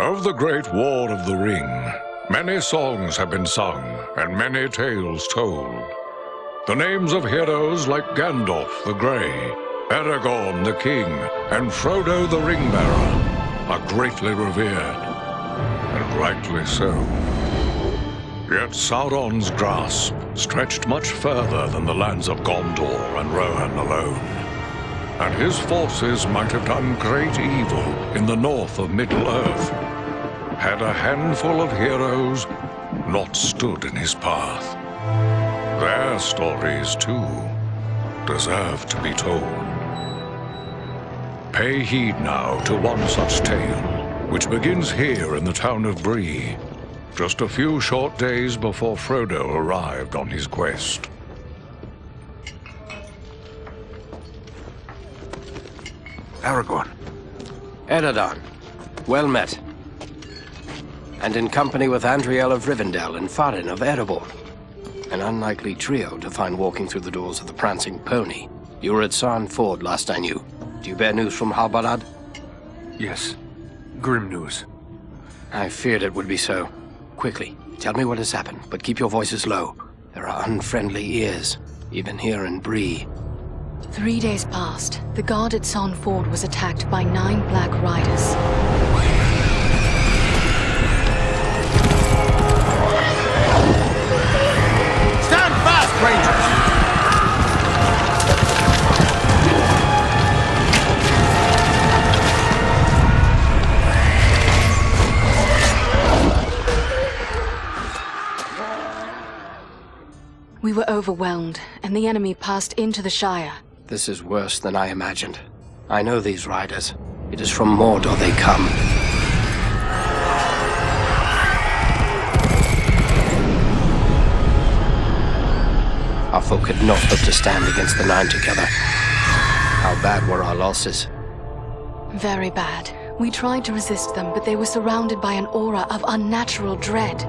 Of the Great War of the Ring, many songs have been sung and many tales told. The names of heroes like Gandalf the Grey, Aragorn the King, and Frodo the Ring-Bearer are greatly revered, and rightly so. Yet Sauron's grasp stretched much further than the lands of Gondor and Rohan alone, and his forces might have done great evil in the north of Middle-earth, had a handful of heroes not stood in his path. Their stories, too, deserve to be told. Pay heed now to one such tale, which begins here in the town of Brie, just a few short days before Frodo arrived on his quest. Aragorn. Eredon, well met. And in company with Andriel of Rivendell and Farin of Erebor. An unlikely trio to find walking through the doors of the Prancing Pony. You were at Sarn Ford last I knew. Do you bear news from Halbarad? Yes. Grim news. I feared it would be so. Quickly, tell me what has happened, but keep your voices low. There are unfriendly ears, even here in Brie. 3 days passed. The guard at Sarn Ford was attacked by 9 Black Riders. Stand fast, Rangers! We were overwhelmed, and the enemy passed into the Shire. This is worse than I imagined. I know these riders. It is from Mordor they come. Our folk could not hope to stand against the 9 together. How bad were our losses? Very bad. We tried to resist them, but they were surrounded by an aura of unnatural dread.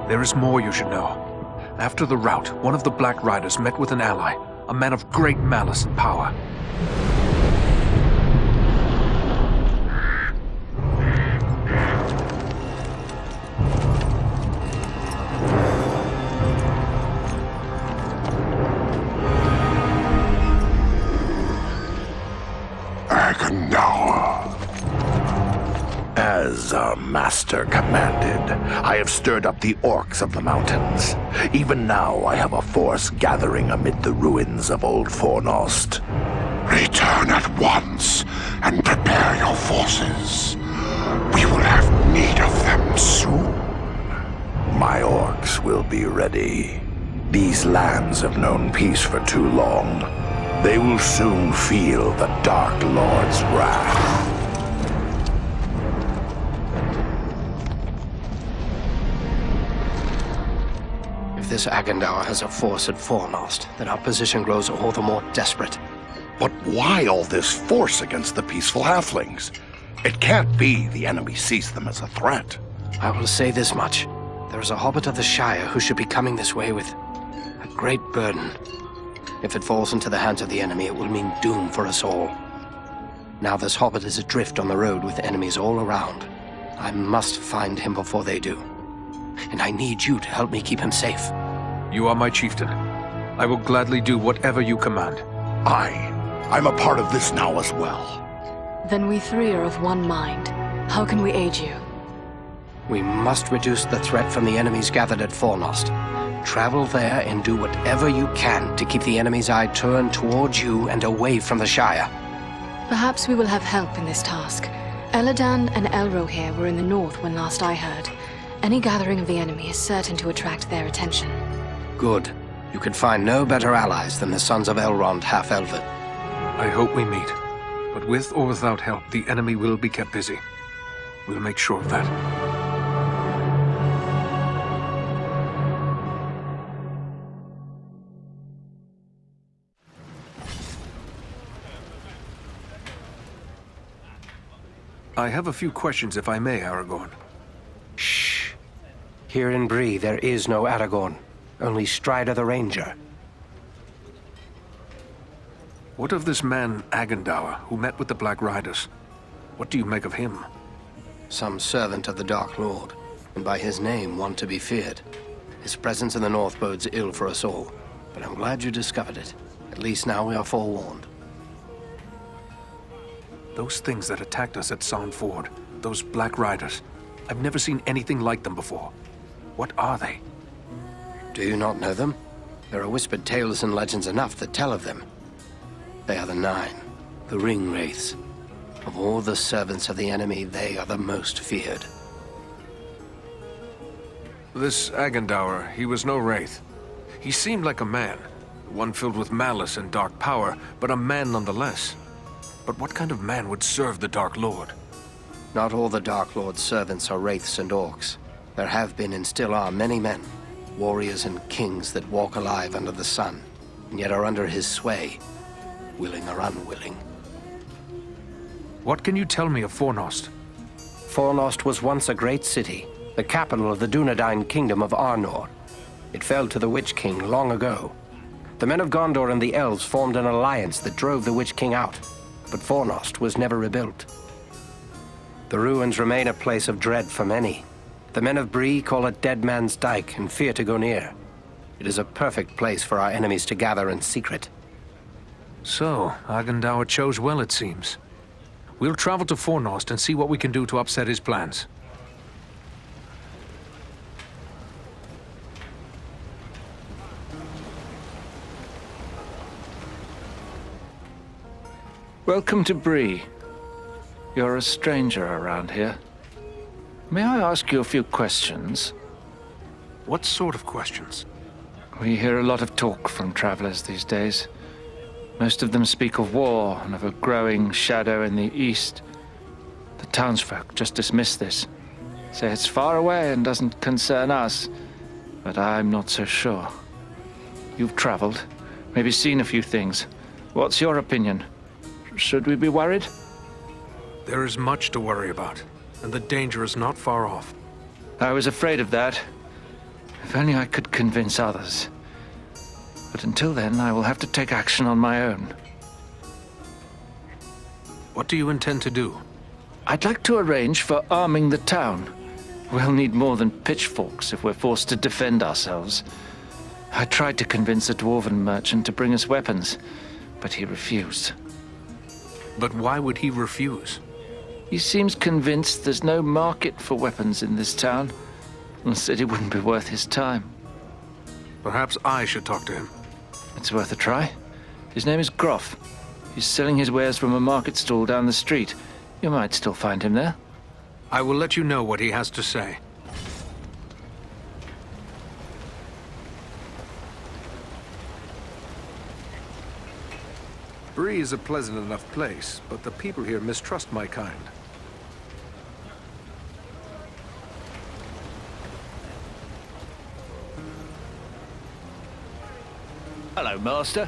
There is more you should know. After the rout, one of the Black Riders met with an ally, a man of great malice and power. As our master commanded, I have stirred up the orcs of the mountains. Even now I have a force gathering amid the ruins of Old Fornost. Return at once and prepare your forces. We will have need of them soon. My orcs will be ready. These lands have known peace for too long. They will soon feel the Dark Lord's wrath. If this Agandaur has a force at Fornost, then our position grows all the more desperate. But why all this force against the peaceful halflings? It can't be the enemy sees them as a threat. I will say this much. There is a hobbit of the Shire who should be coming this way with a great burden. If it falls into the hands of the enemy, it will mean doom for us all. Now this hobbit is adrift on the road with enemies all around. I must find him before they do. And I need you to help me keep him safe. You are my chieftain. I will gladly do whatever you command. I'm a part of this now as well. Then we 3 are of one mind. How can we aid you? We must reduce the threat from the enemies gathered at Fornost. Travel there and do whatever you can to keep the enemy's eye turned towards you and away from the Shire. Perhaps we will have help in this task. Eladan and Elrohir were in the north when last I heard. Any gathering of the enemy is certain to attract their attention. Good. You could find no better allies than the sons of Elrond half-elven. I hope we meet. But with or without help, the enemy will be kept busy. We'll make sure of that. I have a few questions, if I may, Aragorn. Shh. Here in Brie, there is no Aragorn. Only Strider the Ranger. What of this man, Agandaur, who met with the Black Riders? What do you make of him? some servant of the Dark Lord, and by his name one to be feared. His presence in the north bodes ill for us all, but I'm glad you discovered it. At least now we are forewarned. Those things that attacked us at Sand Ford, those Black Riders, I've never seen anything like them before. What are they? Do you not know them? There are whispered tales and legends enough that tell of them. They are the Nine, the Ring Wraiths. Of all the servants of the enemy, they are the most feared. This Agendour, he was no wraith. He seemed like a man, one filled with malice and dark power, but a man nonetheless. But what kind of man would serve the Dark Lord? Not all the Dark Lord's servants are wraiths and orcs. There have been and still are many men, warriors and kings that walk alive under the sun, and yet are under his sway, willing or unwilling. What can you tell me of Fornost? Fornost was once a great city, the capital of the Dunedain kingdom of Arnor. It fell to the Witch King long ago. The men of Gondor and the elves formed an alliance that drove the Witch King out, but Fornost was never rebuilt. The ruins remain a place of dread for many. The men of Brie call it Dead Man's Dyke and fear to go near. It is a perfect place for our enemies to gather in secret. So, Agendour chose well, it seems. We'll travel to Fornost and see what we can do to upset his plans. Welcome to Brie. You're a stranger around here. May I ask you a few questions? What sort of questions? We hear a lot of talk from travelers these days. Most of them speak of war and of a growing shadow in the east. The townsfolk just dismiss this. Say it's far away and doesn't concern us, but I'm not so sure. You've traveled, maybe seen a few things. What's your opinion? Should we be worried? There is much to worry about, and the danger is not far off. I was afraid of that. If only I could convince others. But until then, I will have to take action on my own. What do you intend to do? I'd like to arrange for arming the town. We'll need more than pitchforks if we're forced to defend ourselves. I tried to convince a dwarven merchant to bring us weapons, but he refused. But why would he refuse? He seems convinced there's no market for weapons in this town, and said it wouldn't be worth his time. Perhaps I should talk to him. It's worth a try. His name is Groff. He's selling his wares from a market stall down the street. You might still find him there. I will let you know what he has to say. Brie is a pleasant enough place, but the people here mistrust my kind. Hello, Master.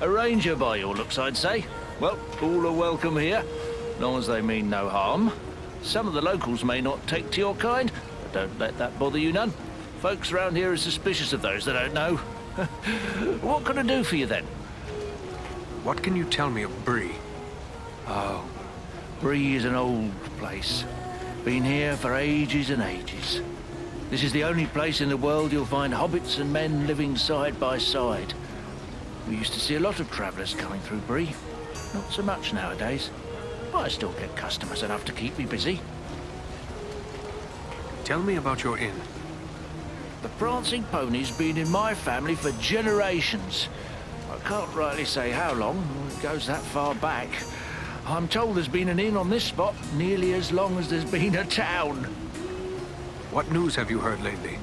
A ranger by your looks, I'd say. Well, all are welcome here, long as they mean no harm. Some of the locals may not take to your kind, but don't let that bother you none. Folks around here are suspicious of those they don't know. What can I do for you, then? What can you tell me of Brie? Oh, Brie is an old place. Been here for ages and ages. This is the only place in the world you'll find hobbits and men living side by side. We used to see a lot of travellers coming through Brie. Not so much nowadays. But I still get customers enough to keep me busy. Tell me about your inn. The Prancing Pony's been in my family for generations. I can't rightly say how long. It goes that far back. I'm told there's been an inn on this spot nearly as long as there's been a town. What news have you heard lately?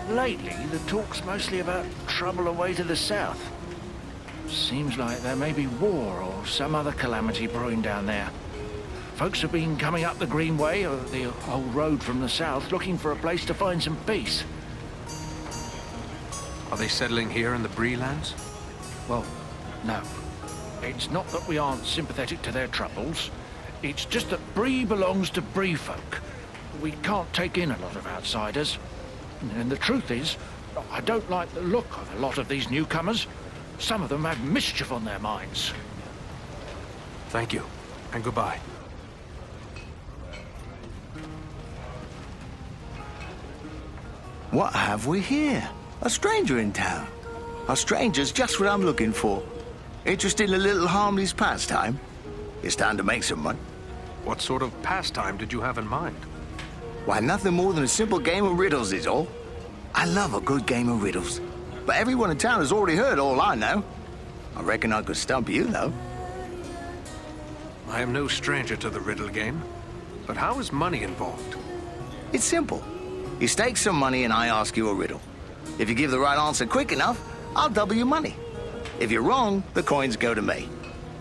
Lately, the talk's mostly about trouble away to the south. Seems like there may be war or some other calamity brewing down there. Folks have been coming up the Greenway, or the old road from the south, looking for a place to find some peace. Are they settling here in the Brie lands? Well, no. It's not that we aren't sympathetic to their troubles. It's just that Brie belongs to Brie folk. We can't take in a lot of outsiders. And the truth is, I don't like the look of a lot of these newcomers. Some of them have mischief on their minds. Thank you, and goodbye. What have we here? A stranger in town. A stranger's just what I'm looking for. Interested in a little harmless pastime? It's time to make some money. What sort of pastime did you have in mind? Why, nothing more than a simple game of riddles is all. I love a good game of riddles. But everyone in town has already heard all I know. I reckon I could stump you, though. I am no stranger to the riddle game. But how is money involved? It's simple. You stake some money and I ask you a riddle. If you give the right answer quick enough, I'll double your money. If you're wrong, the coins go to me.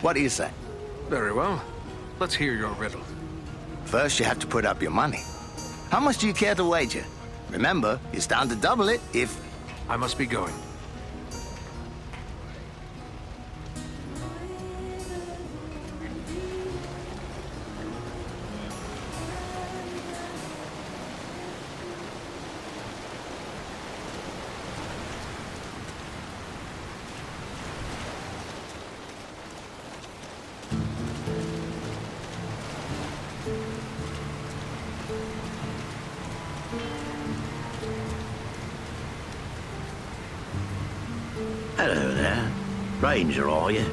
What do you say? Very well. Let's hear your riddle. First, you have to put up your money. How much do you care to wager? Remember, you stand to double it if... I must be going. Hello there. Ranger, are you?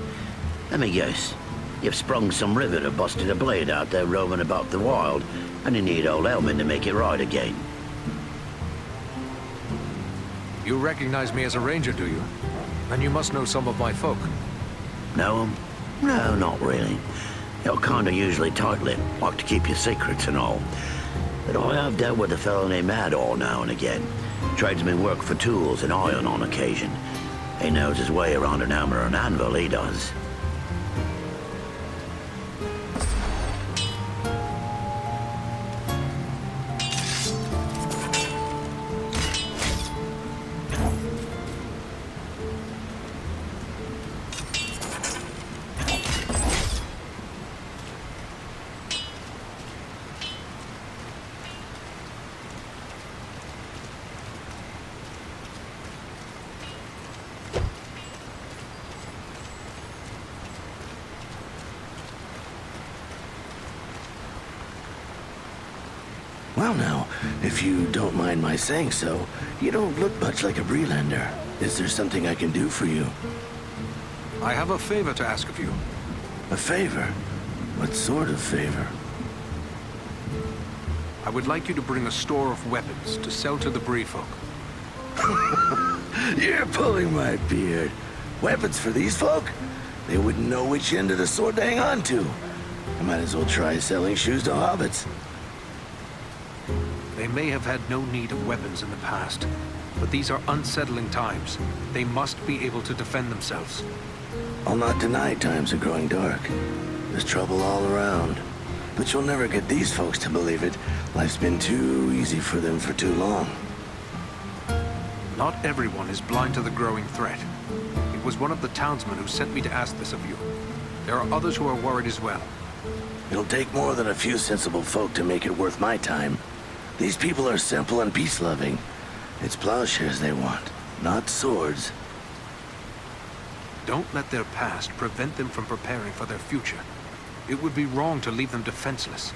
Let me guess. You've sprung some rivet or busted a blade out there roaming about the wild, and you need old Elman to make it right again. You recognize me as a ranger, do you? Then you must know some of my folk. Know 'em? No, not really. You're kinda usually tight-lipped, like to keep your secrets and all. But I have dealt with a fellow named Ador now and again. Tradesmen work for tools and iron on occasion. He knows his way around an hammer and anvil, he does. Well now, if you don't mind my saying so, you don't look much like a Breelander. Is there something I can do for you? I have a favor to ask of you. A favor? What sort of favor? I would like you to bring a store of weapons to sell to the Brie folk. You're pulling my beard. Weapons for these folk? They wouldn't know which end of the sword to hang on to. I might as well try selling shoes to hobbits. They may have had no need of weapons in the past, but these are unsettling times. They must be able to defend themselves. I'll not deny times are growing dark. There's trouble all around. But you'll never get these folks to believe it. Life's been too easy for them for too long. Not everyone is blind to the growing threat. It was one of the townsmen who sent me to ask this of you. There are others who are worried as well. It'll take more than a few sensible folk to make it worth my time. These people are simple and peace-loving. It's plowshares they want, not swords. Don't let their past prevent them from preparing for their future. It would be wrong to leave them defenseless.